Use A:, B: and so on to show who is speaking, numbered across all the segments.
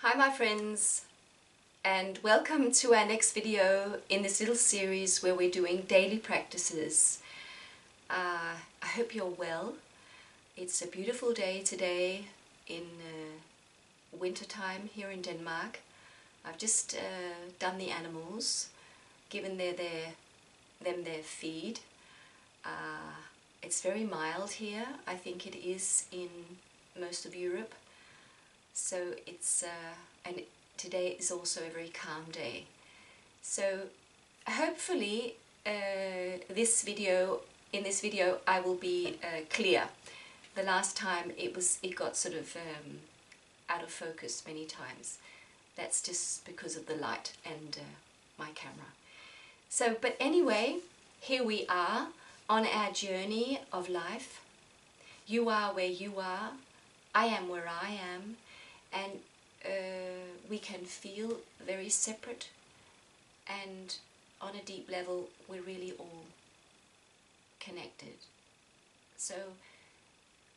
A: Hi my friends, and welcome to our next video in this little series where we're doing daily practices. I hope you're well. It's a beautiful day today in winter time here in Denmark. I've just done the animals, given them their feed. It's very mild here. I think it is in most of Europe. So it's and today is also a very calm day. So hopefully in this video I will be clear. The last time it got sort of out of focus many times. That's just because of the light and my camera. So but anyway, here we are on our journey of life. You are where you are, I am where I am, and we can feel very separate, and on a deep level we're really all connected. So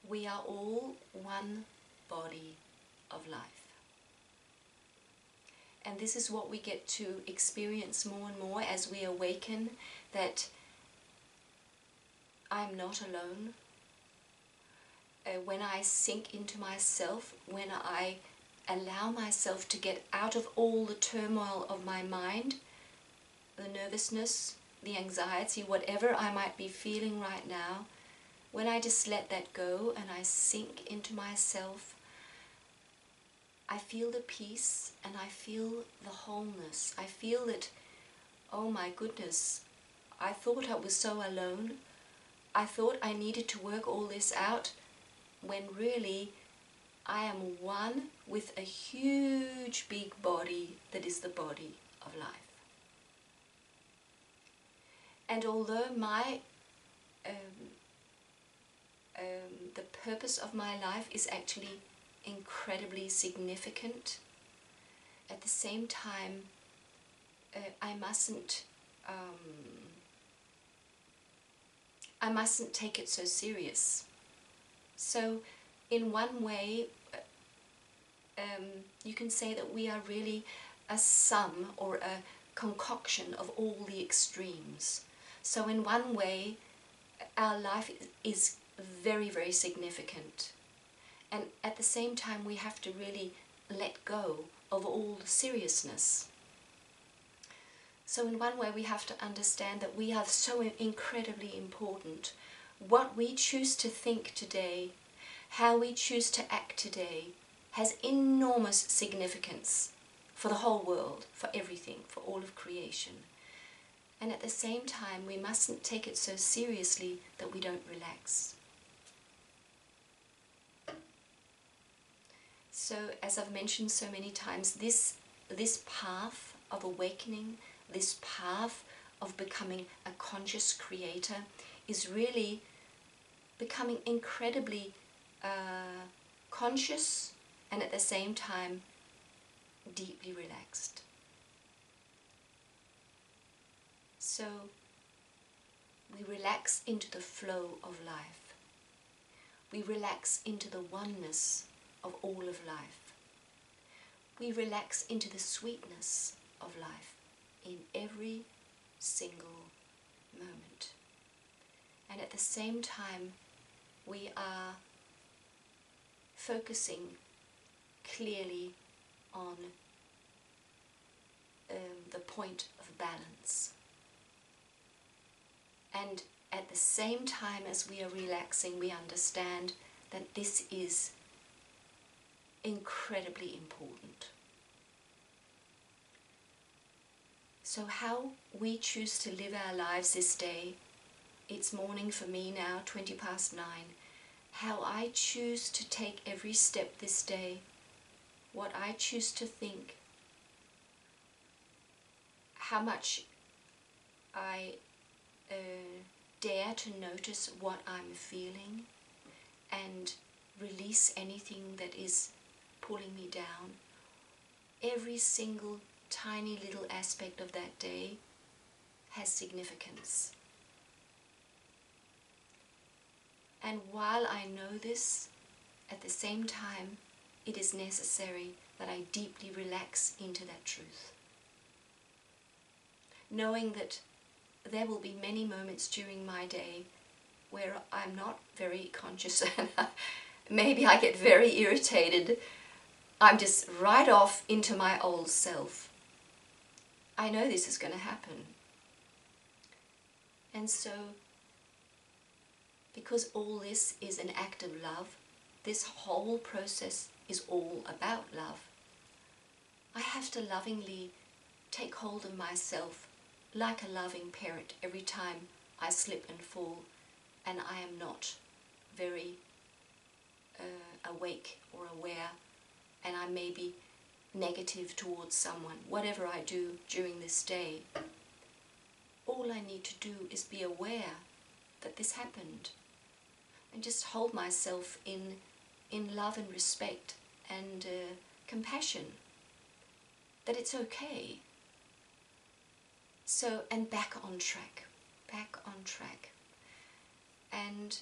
A: we are all one body of life, and this is what we get to experience more and more as we awaken, that I'm not alone. When I sink into myself, when I allow myself to get out of all the turmoil of my mind, the nervousness, the anxiety, whatever I might be feeling right now, when I just let that go and I sink into myself, I feel the peace and I feel the wholeness. I feel that, oh my goodness, I thought I was so alone. I thought I needed to work all this out, when really I am one with a huge big body that is the body of life. And although the purpose of my life is actually incredibly significant, at the same time I mustn't take it so serious. So in one way, you can say that we are really a sum or a concoction of all the extremes. So in one way, our life is very, very significant. And at the same time, we have to really let go of all the seriousness. So in one way, we have to understand that we are so incredibly important. What we choose to think today, how we choose to act today, has enormous significance for the whole world, for everything, for all of creation. And at the same time, we mustn't take it so seriously that we don't relax. So, as I've mentioned so many times, this path of awakening, this path of becoming a conscious creator, is really becoming incredibly conscious and at the same time deeply relaxed. So we relax into the flow of life. We relax into the oneness of all of life. We relax into the sweetness of life in every single moment. And at the same time, we are focusing clearly on the point of balance. And at the same time as we are relaxing, we understand that this is incredibly important. So how we choose to live our lives this day, it's morning for me now, 9:20. How I choose to take every step this day, what I choose to think, how much I dare to notice what I'm feeling and release anything that is pulling me down. Every single tiny little aspect of that day has significance. And while I know this, at the same time, it is necessary that I deeply relax into that truth. Knowing that there will be many moments during my day where I'm not very conscious and maybe I get very irritated. I'm just right off into my old self. I know this is going to happen. And so, because all this is an act of love, this whole process is all about love. I have to lovingly take hold of myself like a loving parent every time I slip and fall and I am not very awake or aware, and I may be negative towards someone, whatever I do during this day. All I need to do is be aware that this happened and just hold myself in love and respect and compassion, that it's okay. So, and back on track. And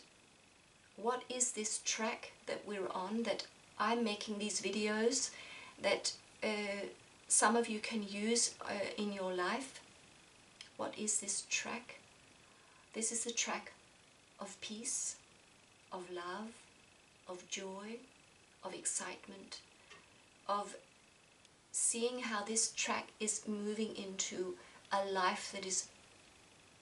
A: what is this track that we're on, that I'm making these videos that some of you can use in your life? What is this track? This is the track of peace, of love, of joy, of excitement, of seeing how this track is moving into a life that is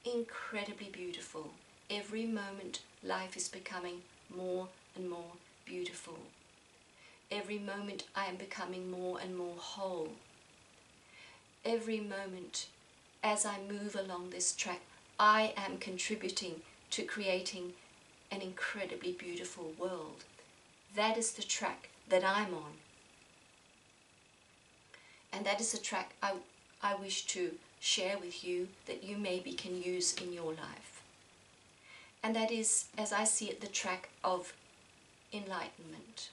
A: incredibly beautiful. Every moment life is becoming more and more beautiful. Every moment I am becoming more and more whole. Every moment as I move along this track, I am contributing to creating an incredibly beautiful world. That is the track that I'm on. And that is the track I wish to share with you, that you maybe can use in your life. And that is, as I see it, the track of enlightenment.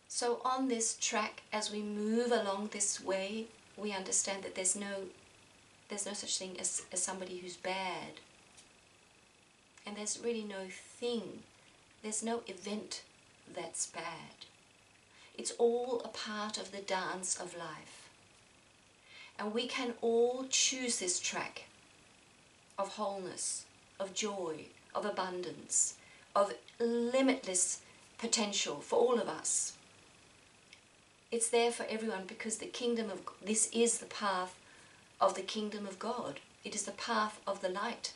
A: So on this track, as we move along this way, we understand that there's no such thing as somebody who's bad. And there's really no thing, there's no event that's bad. It's all a part of the dance of life. And we can all choose this track of wholeness, of joy, of abundance, of limitless potential for all of us. It's there for everyone, because this is the path of the kingdom of God. It is the path of the light.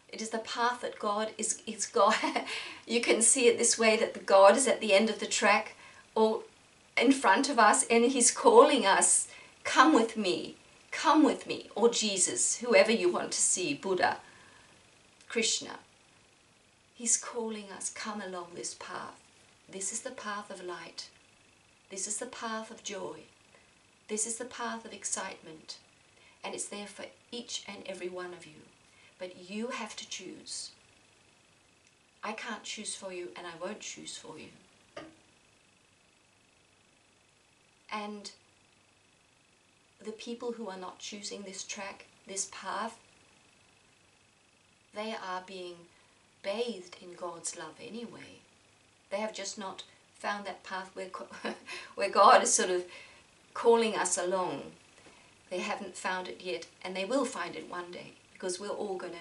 A: It is the path that God is God. You can see it this way, that the God is at the end of the track or in front of us, and He's calling us, come with me, or Jesus, whoever you want to see, Buddha, Krishna. He's calling us, come along this path. This is the path of light. This is the path of joy. This is the path of excitement. And it's there for each and every one of you. But you have to choose. I can't choose for you, and I won't choose for you. And the people who are not choosing this track, this path, they are being bathed in God's love anyway. They have just not found that path where God is sort of calling us along. They haven't found it yet, and they will find it one day, because we're all gonna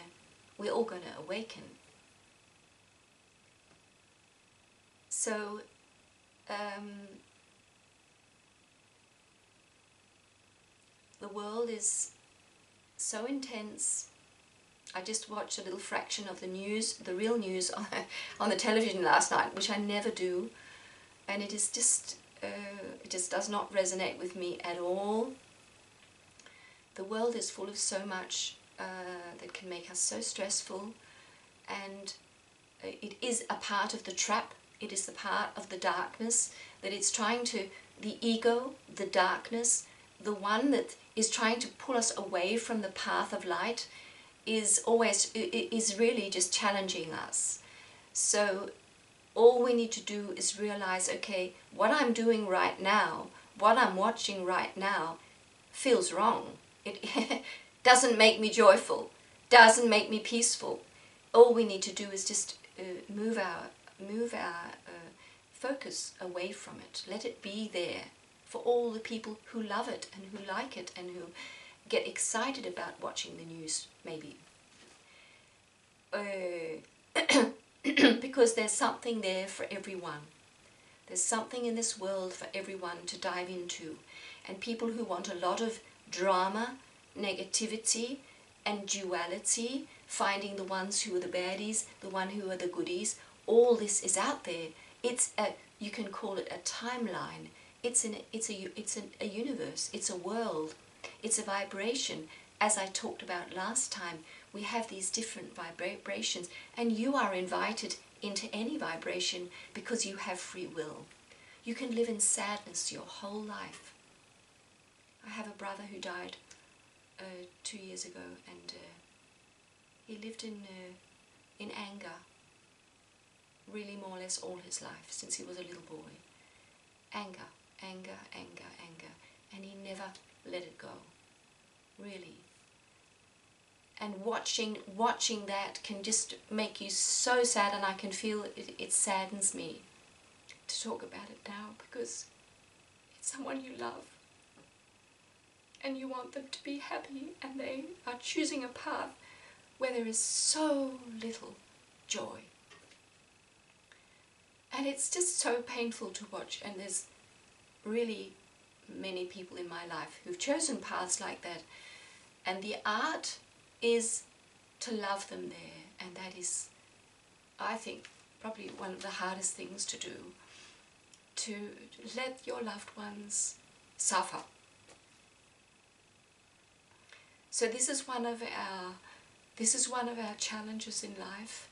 A: awaken. So the world is so intense. I just watched a little fraction of the news, the real news, on the television last night, which I never do, and it is just it just does not resonate with me at all. The world is full of so much that can make us so stressful, and it is a part of the trap. It is the part of the darkness that it's trying to, the ego, the darkness, the one that is trying to pull us away from the path of light, is really just challenging us. So all we need to do is realize, okay, what I'm doing right now, what I'm watching right now, feels wrong. It doesn't make me joyful, doesn't make me peaceful. All we need to do is just move focus away from it. Let it be there for all the people who love it and who like it and who get excited about watching the news, maybe. Because there's something there for everyone. There's something in this world for everyone to dive into. And people who want a lot of drama, negativity, and duality, finding the ones who are the baddies, the one who are the goodies, all this is out there. You can call it a timeline. It's a universe. It's a world. It's a vibration. As I talked about last time, we have these different vibrations, and you are invited into any vibration because you have free will. You can live in sadness your whole life. I have a brother who died 2 years ago, and he lived in anger, really more or less all his life, since he was a little boy. Anger, anger, anger, anger, and he never let it go, really. And watching that can just make you so sad, and I can feel it saddens me to talk about it now, because it's someone you love and you want them to be happy, and they are choosing a path where there is so little joy. And it's just so painful to watch, and there's really many people in my life who've chosen paths like that, and the art is to love them there, and that is, I think, probably one of the hardest things to do, to let your loved ones suffer. So this is one of our challenges in life,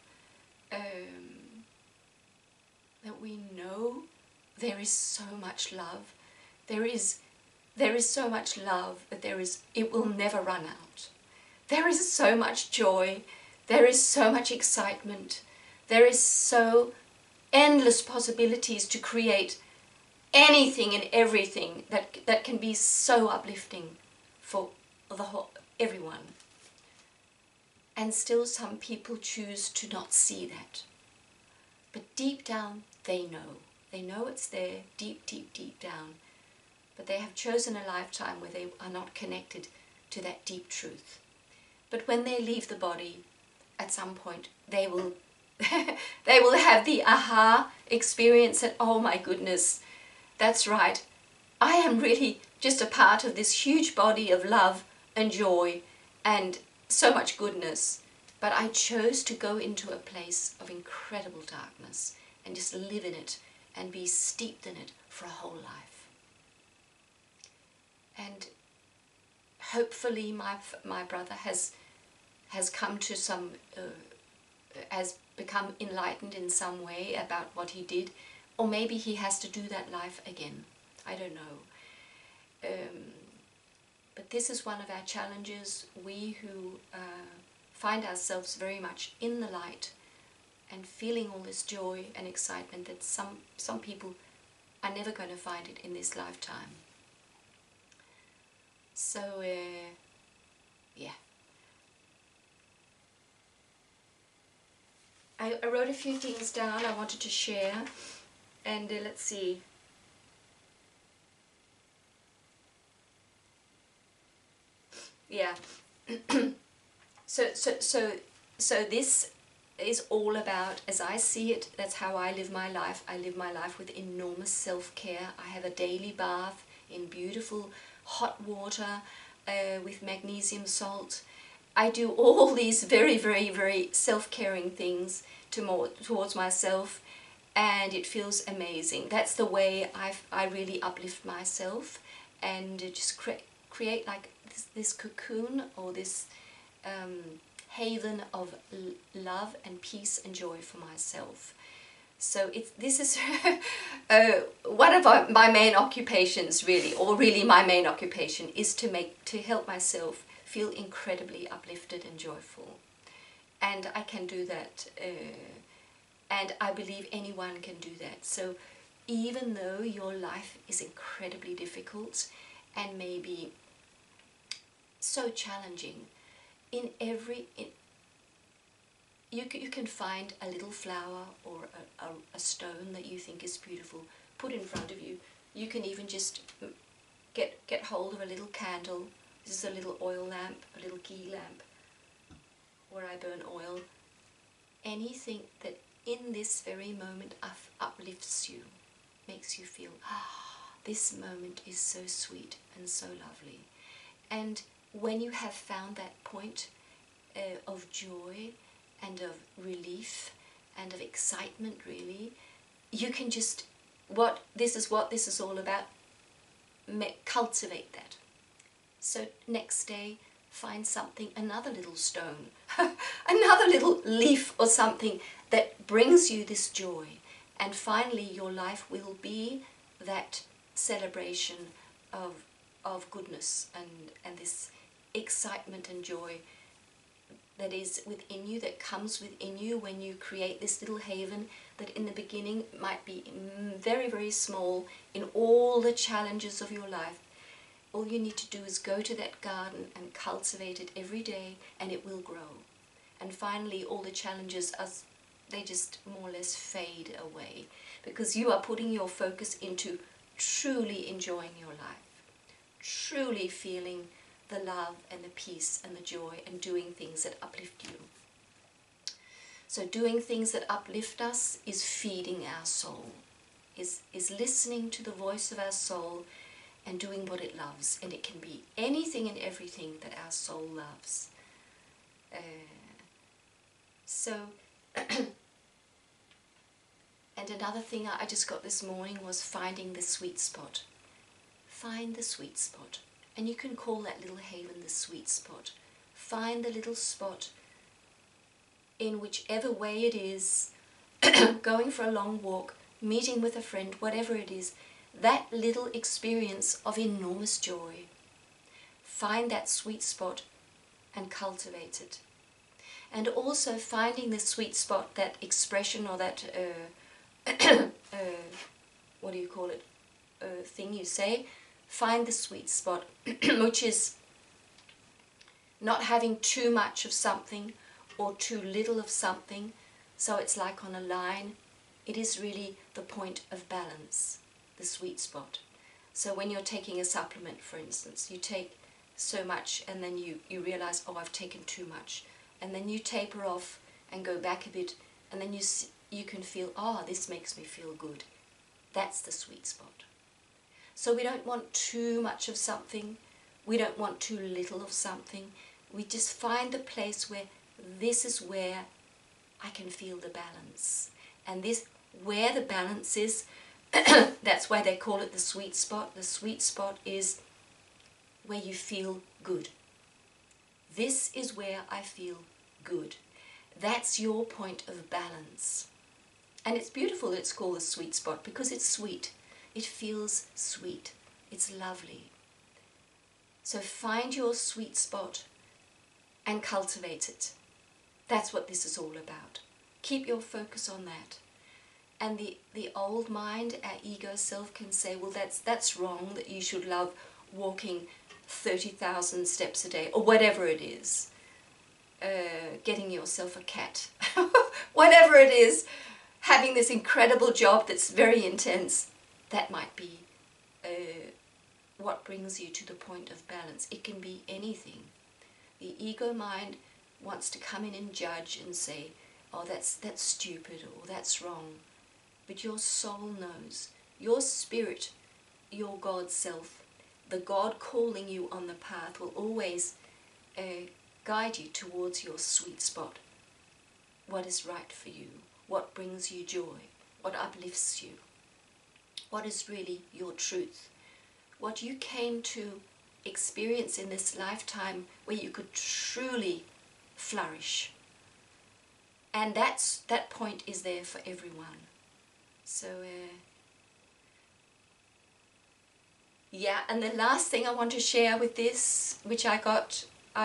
A: that we know there is so much love. There is so much love that it will never run out. There is so much joy. There is so much excitement. There is so endless possibilities to create anything and everything that can be so uplifting for everyone. And still some people choose to not see that. But deep down they know. They know it's there, deep, deep, deep down. But they have chosen a lifetime where they are not connected to that deep truth. But when they leave the body, at some point, they will they will have the aha experience that, oh my goodness, that's right, I am really just a part of this huge body of love and joy and so much goodness. But I chose to go into a place of incredible darkness and just live in it and be steeped in it for a whole life. And hopefully my brother has come to has become enlightened in some way about what he did, or maybe he has to do that life again. I don't know. But this is one of our challenges. We who find ourselves very much in the light and feeling all this joy and excitement, that some people are never going to find it in this lifetime. So, yeah. I wrote a few things down I wanted to share, and let's see. Yeah. So this is all about, as I see it, that's how I live my life. I live my life with enormous self-care. I have a daily bath in beautiful hot water with magnesium salt. I do all these very, very, very self-caring things towards myself, and it feels amazing. That's the way I really uplift myself, and just create like this cocoon, or this haven of love and peace and joy for myself. So this is one of my main occupations, really, or really my main occupation, is to help myself feel incredibly uplifted and joyful. And I can do that, and I believe anyone can do that. So even though your life is incredibly difficult and maybe so challenging, in you can find a little flower or a stone that you think is beautiful, put in front of you. You can even just get hold of a little candle. This is a little oil lamp, a little ghee lamp, where I burn oil. Anything that in this very moment uplifts you, makes you feel, this moment is so sweet and so lovely. And when you have found that point of joy and of relief and of excitement, really, you can just, this is what this is all about, cultivate that. So next day, find something, another little stone, another little leaf or something that brings you this joy. And finally, your life will be that celebration of goodness and this excitement and joy that is within you, that comes within you when you create this little haven that in the beginning might be very, very small in all the challenges of your life. All you need to do is go to that garden and cultivate it every day, and it will grow. And finally, all the challenges, they just more or less fade away, because you are putting your focus into truly enjoying your life, truly feeling the love and the peace and the joy, and doing things that uplift you. So doing things that uplift us is feeding our soul, is listening to the voice of our soul and doing what it loves. And it can be anything and everything that our soul loves. And another thing I just got this morning was finding the sweet spot. Find the sweet spot. And you can call that little haven the sweet spot. Find the little spot in whichever way it is, going for a long walk, meeting with a friend, whatever it is, that little experience of enormous joy. Find that sweet spot and cultivate it. And also finding the sweet spot, that expression or that, what do you call it, thing you say, find the sweet spot, which is not having too much of something or too little of something. So it's like on a line. It is really the point of balance, the sweet spot. So when you're taking a supplement, for instance, you take so much and then you realize, oh, I've taken too much. And then you taper off and go back a bit, and then you can feel, oh, this makes me feel good. That's the sweet spot. So we don't want too much of something. We don't want too little of something. We just find the place where this is where I can feel the balance. And this, where the balance is, that's why they call it the sweet spot. The sweet spot is where you feel good. This is where I feel good. That's your point of balance. And it's beautiful it's called the sweet spot, because it's sweet. It feels sweet. It's lovely. So find your sweet spot and cultivate it. That's what this is all about. Keep your focus on that. And the old mind, our ego self, can say, well, that's wrong, that you should love walking 30,000 steps a day, or whatever it is. Getting yourself a cat. Whatever it is, having this incredible job that's very intense. That might be what brings you to the point of balance. It can be anything. The ego mind wants to come in and judge and say, oh, that's stupid, or that's wrong. But your soul knows. Your spirit, your God self, the God calling you on the path, will always guide you towards your sweet spot. What is right for you? What brings you joy? What uplifts you? What is really your truth? What you came to experience in this lifetime, where you could truly flourish. And that point is there for everyone. So, yeah, and the last thing I want to share with this, which I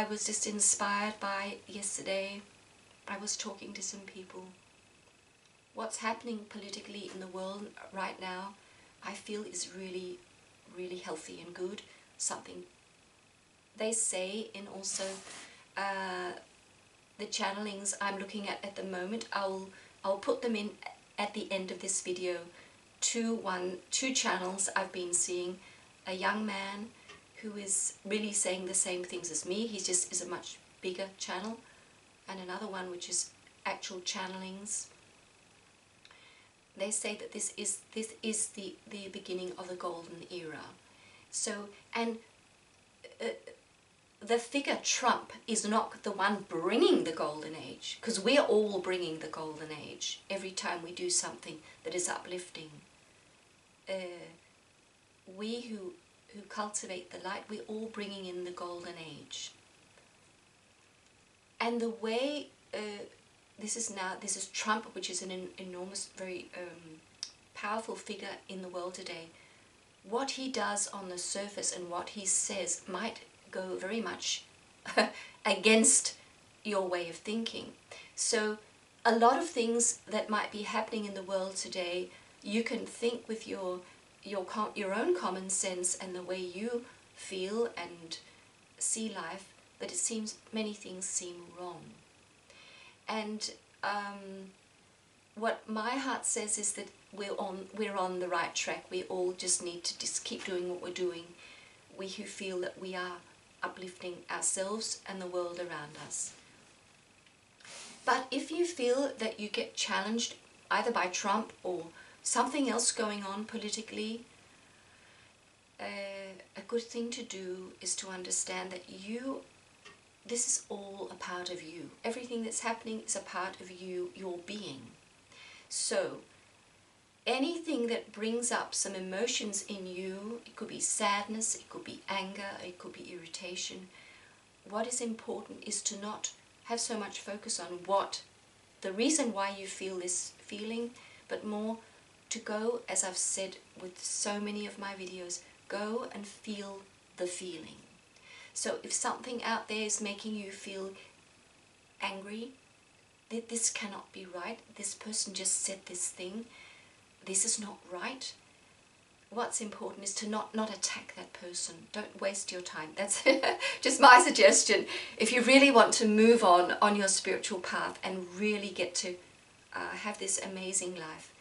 A: was just inspired by yesterday. I was talking to some people. What's happening politically in the world right now, I feel is really, really healthy and good. Something they say in also the channelings I'm looking at the moment, I'll put them in at the end of this video. Two channels I've been seeing. A young man who is really saying the same things as me. He just is a much bigger channel. And another one which is actual channelings. They say that this is the beginning of the golden era. So, and the figure Trump is not the one bringing the golden age, because we're all bringing the golden age every time we do something that is uplifting. We who cultivate the light, we're all bringing in the golden age. And the way this is Trump, which is an enormous, very powerful figure in the world today. What he does on the surface and what he says might go very much against your way of thinking. So a lot of things that might be happening in the world today, you can think with your own common sense and the way you feel and see life, that it seems many things seem wrong. And what my heart says is that we're on the right track. We all just need to just keep doing what we're doing. We who feel that we are uplifting ourselves and the world around us. But if you feel that you get challenged either by Trump or something else going on politically, a good thing to do is to understand that this is all a part of you. Everything that's happening is a part of you, your being. So anything that brings up some emotions in you, it could be sadness, it could be anger, it could be irritation. What is important is to not have so much focus on the reason why you feel this feeling, but more to go, as I've said with so many of my videos, go and feel the feeling. So if something out there is making you feel angry, that this cannot be right, this person just said this thing, this is not right, what's important is to not attack that person. Don't waste your time. That's just my suggestion. If you really want to move on your spiritual path and really get to have this amazing life,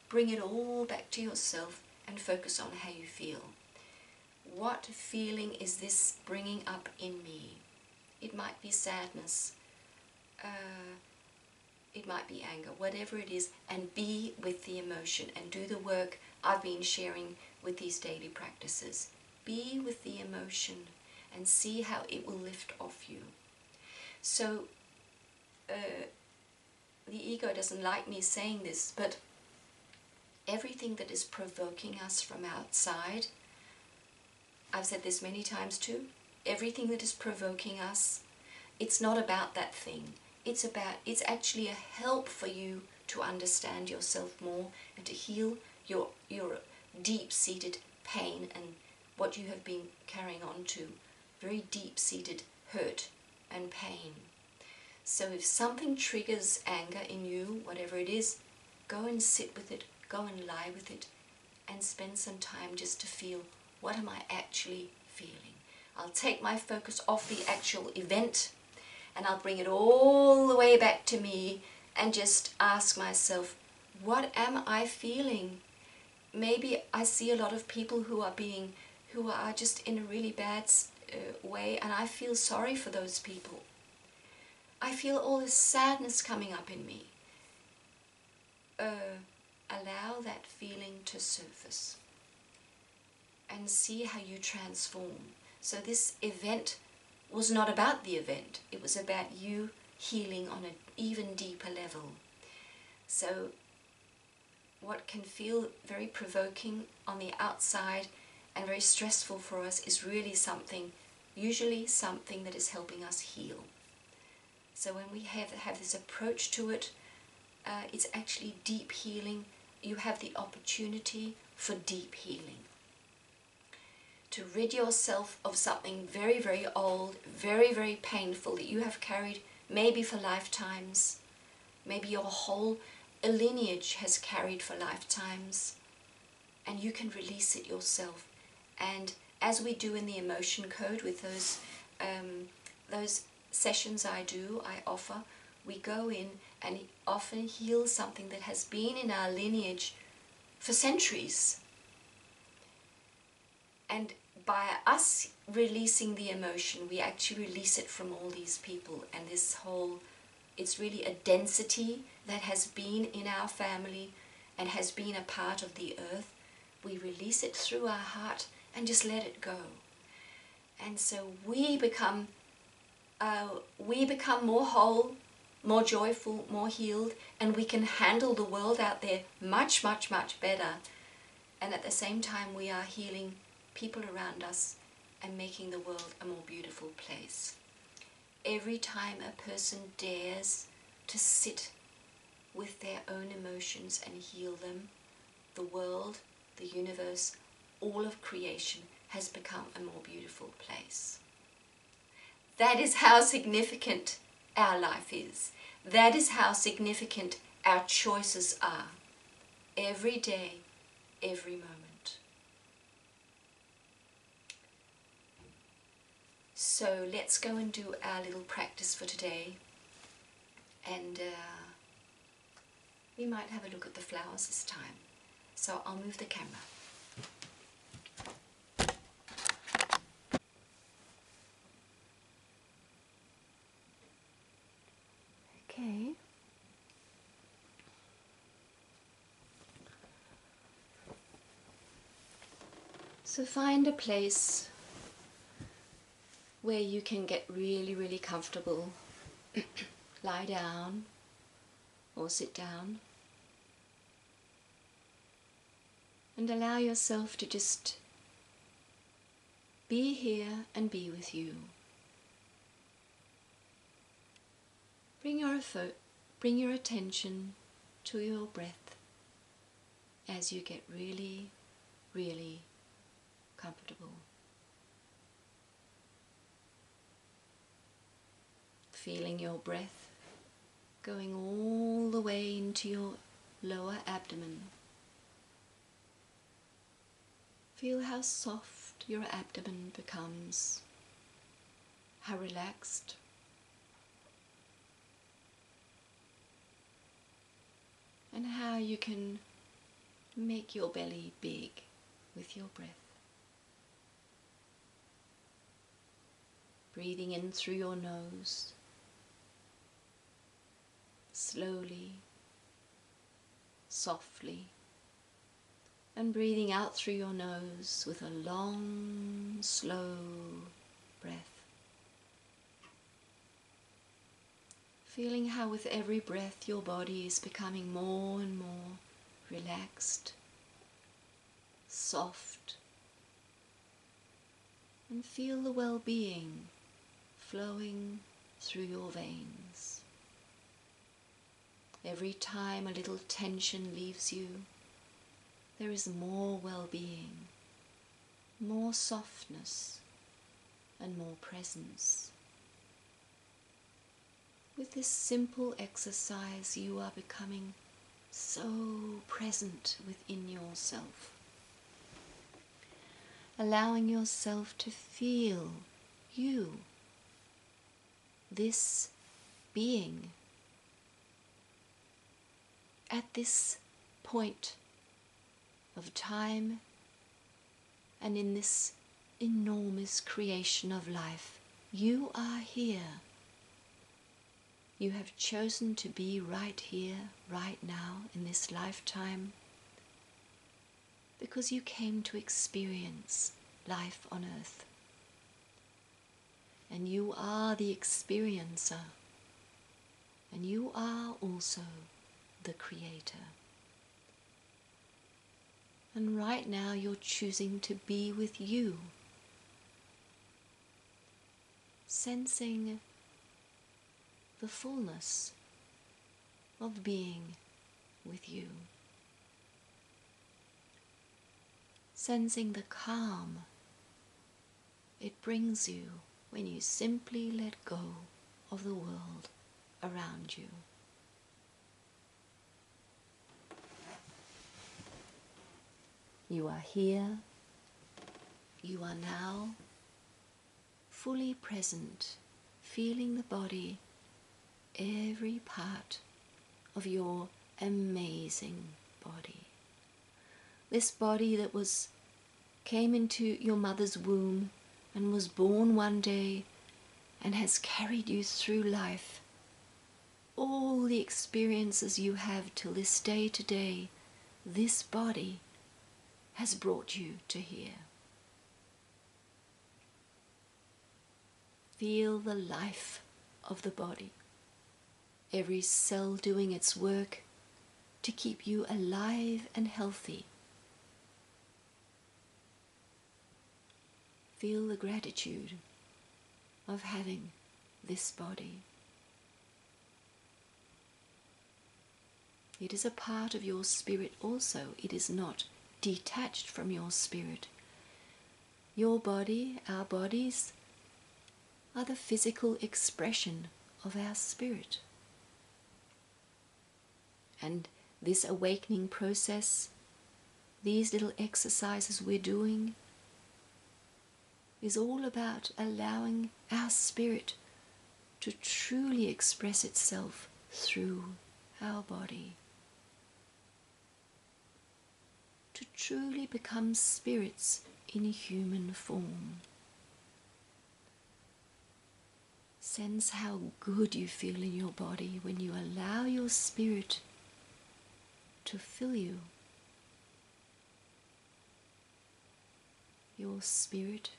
A: bring it all back to yourself and focus on how you feel. What feeling is this bringing up in me? It might be sadness, it might be anger, whatever it is, and be with the emotion and do the work I've been sharing with these daily practices. Be with the emotion and see how it will lift off you. So the ego doesn't like me saying this, but everything that is provoking us from outside, I've said this many times too, everything that is provoking us, it's not about that thing. It's actually a help for you to understand yourself more and to heal your deep-seated pain and what you have been carrying on to, very deep-seated hurt and pain. So if something triggers anger in you, whatever it is, go and sit with it, go and lie with it, and spend some time just to feel, what am I actually feeling? I'll take my focus off the actual event and I'll bring it all the way back to me and just ask myself, what am I feeling? Maybe I see a lot of people who are just in a really bad way, and I feel sorry for those people. I feel all this sadness coming up in me. Allow that feeling to surface and see how you transform. So this event was not about the event. It was about you healing on an even deeper level. So what can feel very provoking on the outside and very stressful for us is really usually something that is helping us heal. So when we have this approach to it, it's actually deep healing. You have the opportunity for deep healing. To rid yourself of something very, very old, very, very painful that you have carried maybe for lifetimes. Maybe your whole lineage has carried for lifetimes. And you can release it yourself. And as we do in the emotion code with those sessions I do, I offer, we go in and often heal something that has been in our lineage for centuries. And by us releasing the emotion, we actually release it from all these people. And this whole, it's really a density that has been in our family and has been a part of the earth. We release it through our heart and just let it go. And so we become more whole, more joyful, more healed, and we can handle the world out there much, much, much better. And at the same time, we are healing people around us and making the world a more beautiful place. Every time a person dares to sit with their own emotions and heal them, the world, the universe, all of creation has become a more beautiful place. That is how significant our life is. That is how significant our choices are. Every day, every moment. So let's go and do our little practice for today. And we might have a look at the flowers this time. So I'll move the camera. Okay. So find a place where you can get really, really comfortable. Lie down or sit down. And allow yourself to just be here and be with you. Bring your attention to your breath as you get really, really comfortable. Feeling your breath going all the way into your lower abdomen. Feel how soft your abdomen becomes, how relaxed. And how you can make your belly big with your breath. Breathing in through your nose, slowly, softly, and breathing out through your nose with a long, slow breath. Feeling how with every breath your body is becoming more and more relaxed, soft, and feel the well-being flowing through your veins. Every time a little tension leaves you, there is more well-being, more softness, and more presence. With this simple exercise, you are becoming so present within yourself, allowing yourself to feel you, this being, at this point of time and in this enormous creation of life. You are here. You have chosen to be right here, right now, in this lifetime, because you came to experience life on earth. And you are the experiencer, and you are also the creator. And right now you're choosing to be with you, sensing the fullness of being with you. Sensing the calm it brings you when you simply let go of the world around you. You are here, you are now fully present,
B: feeling the body, every part of your amazing body. This body that came into your mother's womb and was born one day and has carried you through life. All the experiences you have till this day today, this body has brought you to here. Feel the life of the body, every cell doing its work to keep you alive and healthy. Feel the gratitude of having this body. It is a part of your spirit also. It is not detached from your spirit. Your body, our bodies, are the physical expression of our spirit. And this awakening process, these little exercises we're doing, is all about allowing our spirit to truly express itself through our body. To truly become spirits in human form. Sense how good you feel in your body when you allow your spirit to fill you. Your spirit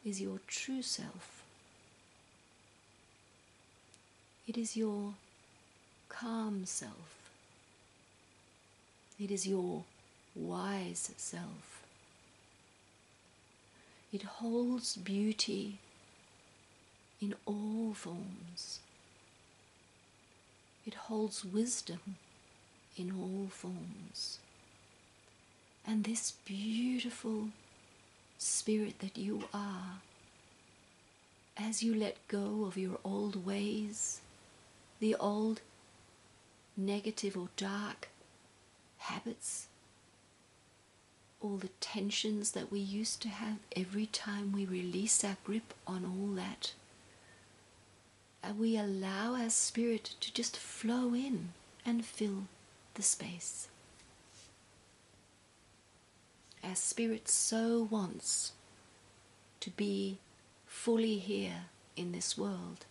B: is your true self. It is your calm self. It is your wise self. It holds beauty in all forms. It holds wisdom in all forms. And this beautiful spirit that you are, as you let go of your old ways, the old negative or dark habits, all the tensions that we used to have, every time we release our grip on all that, and we allow our spirit to just flow in and fill the space. Our spirit so wants to be fully here in this world.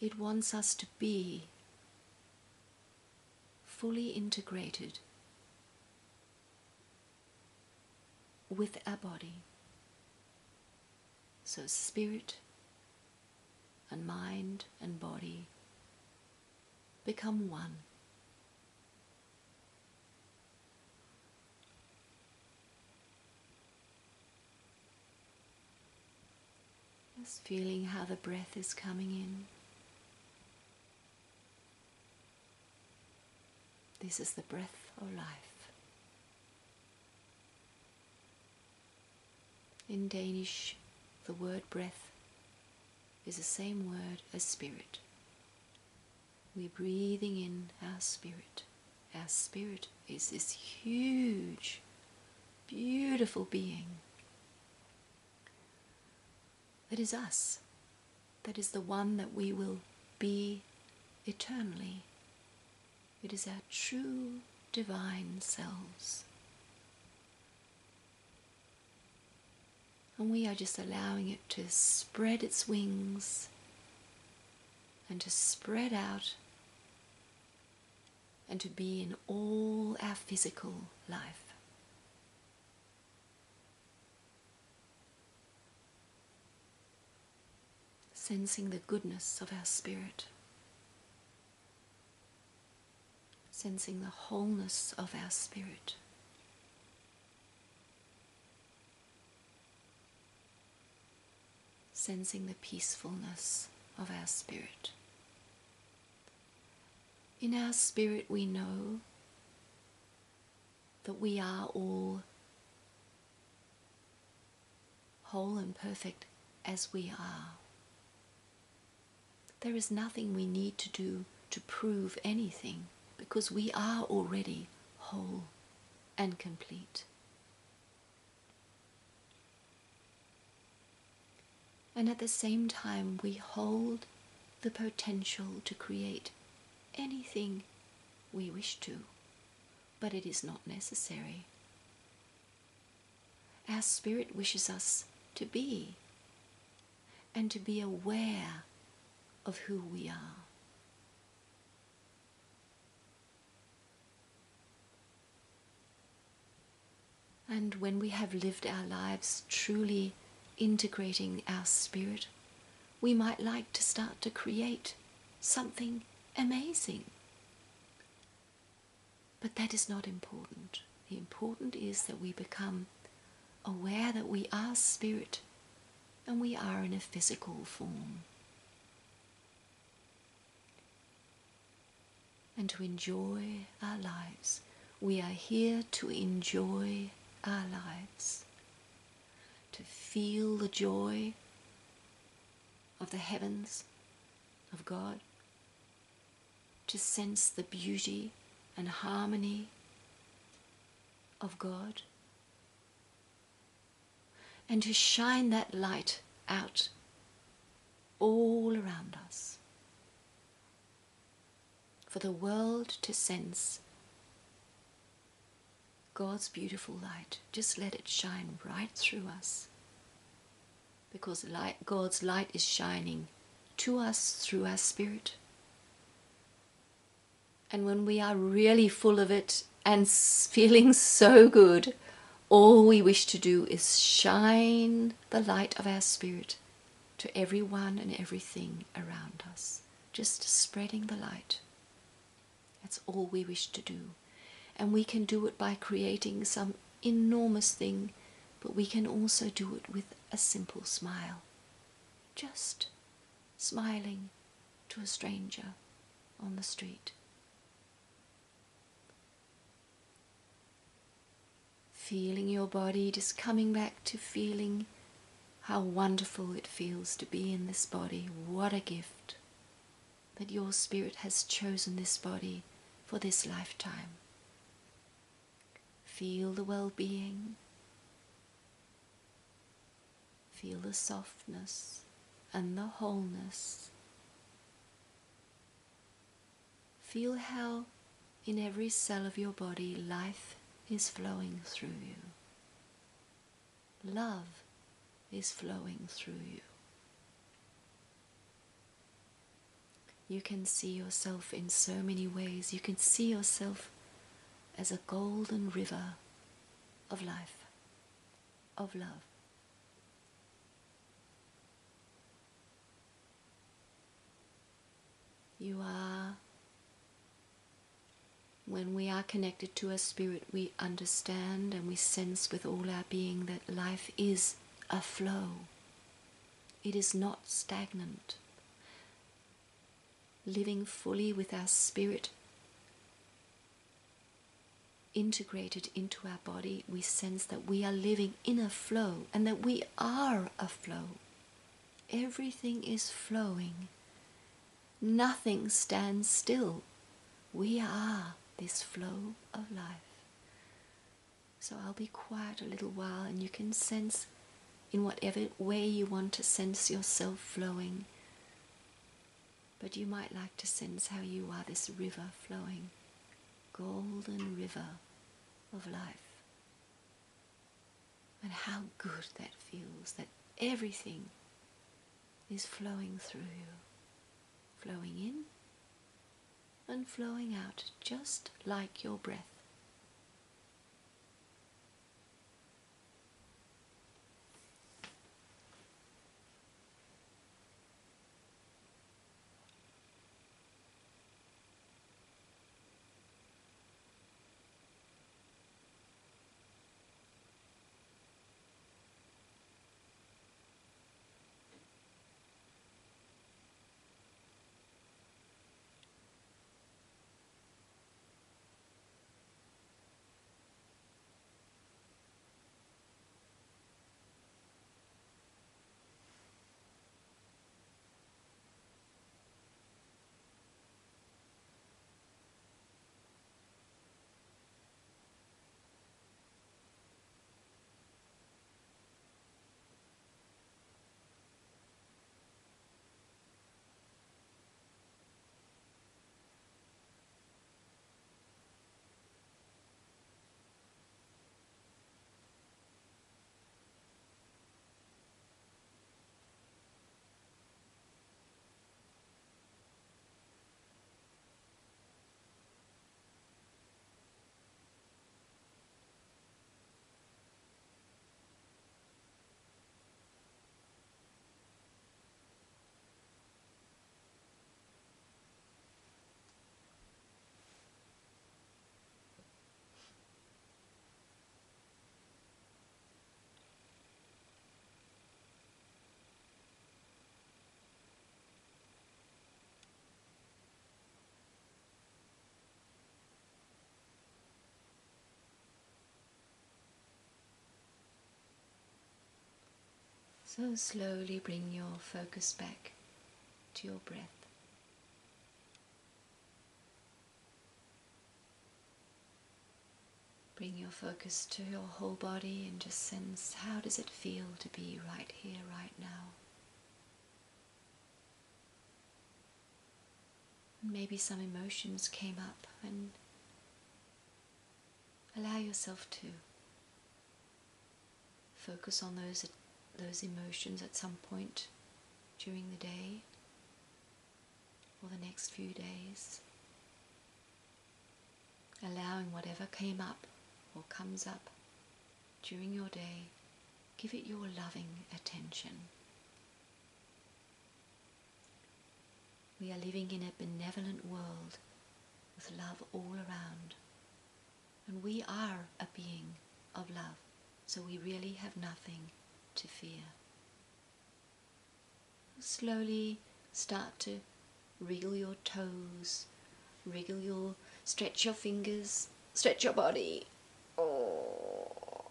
B: It wants us to be fully integrated with our body. So spirit and mind and body become one. Just feeling how the breath is coming in. This is the breath of life. In Danish, the word breath is the same word as spirit. We're breathing in our spirit. Our spirit is this huge, beautiful being that is us, that is the one that we will be eternally. It is our true divine selves. And we are just allowing it to spread its wings and to spread out and to be in all our physical life. Sensing the goodness of our spirit. Sensing the wholeness of our spirit. Sensing the peacefulness of our spirit. In our spirit we know that we are all whole and perfect as we are. There is nothing we need to do to prove anything, because we are already whole and complete. And at the same time, we hold the potential to create anything we wish to, but it is not necessary. Our spirit wishes us to be, and to be aware of who we are. And when we have lived our lives truly integrating our spirit, we might like to start to create something amazing. But that is not important. The important is that we become aware that we are spirit and we are in a physical form. And to enjoy our lives. We are here to enjoy our lives. To feel the joy of the heavens, of God. To sense the beauty and harmony of God. And to shine that light out all around us. For the world to sense God's beautiful light. Just let it shine right through us. Because God's light is shining to us through our spirit. And when we are really full of it and feeling so good, all we wish to do is shine the light of our spirit to everyone and everything around us. Just spreading the light. That's all we wish to do. And we can do it by creating some enormous thing, but we can also do it with a simple smile. Just smiling to a stranger on the street. Feeling your body, just coming back to feeling how wonderful it feels to be in this body. What a gift that your spirit has chosen this body for this lifetime. Feel the well-being. Feel the softness and the wholeness. Feel how in every cell of your body life is flowing through you. Love is flowing through you. You can see yourself in so many ways. You can see yourself as a golden river of life, of love. You are, when we are connected to a spirit, we understand and we sense with all our being that life is a flow. It is not stagnant. Living fully with our spirit integrated into our body, we sense that we are living in a flow and that we are a flow. Everything is flowing. Nothing stands still. We are this flow of life. So I'll be quiet a little while and you can sense in whatever way you want to sense yourself flowing. But you might like to sense how you are this river flowing. Golden river of life. And how good that feels, that everything is flowing through you. Flowing in and flowing out, just like your breath. So slowly bring your focus back to your breath. Bring your focus to your whole body and just sense, how does it feel to be right here, right now? And maybe some emotions came up, and allow yourself to focus on those emotions at some point during the day or the next few days. Allowing whatever came up or comes up during your day, give it your loving attention. We are living in a benevolent world with love all around. And we are a being of love, so we really have nothing to fear. Slowly start to wriggle your toes, stretch your fingers, stretch your body. Oh.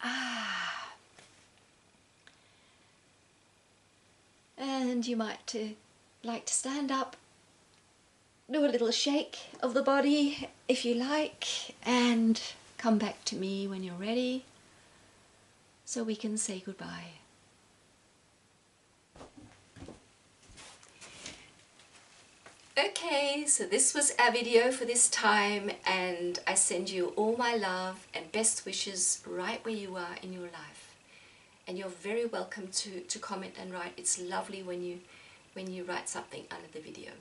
B: Ah. And you might like to stand up, do a little shake of the body if you like, and come back to me when you're ready so we can say goodbye.
A: Okay, so this was our video for this time, and I send you all my love and best wishes right where you are in your life. And you're very welcome to comment and write. It's lovely when you write something under the video.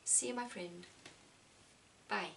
A: See you, my friend. Bye.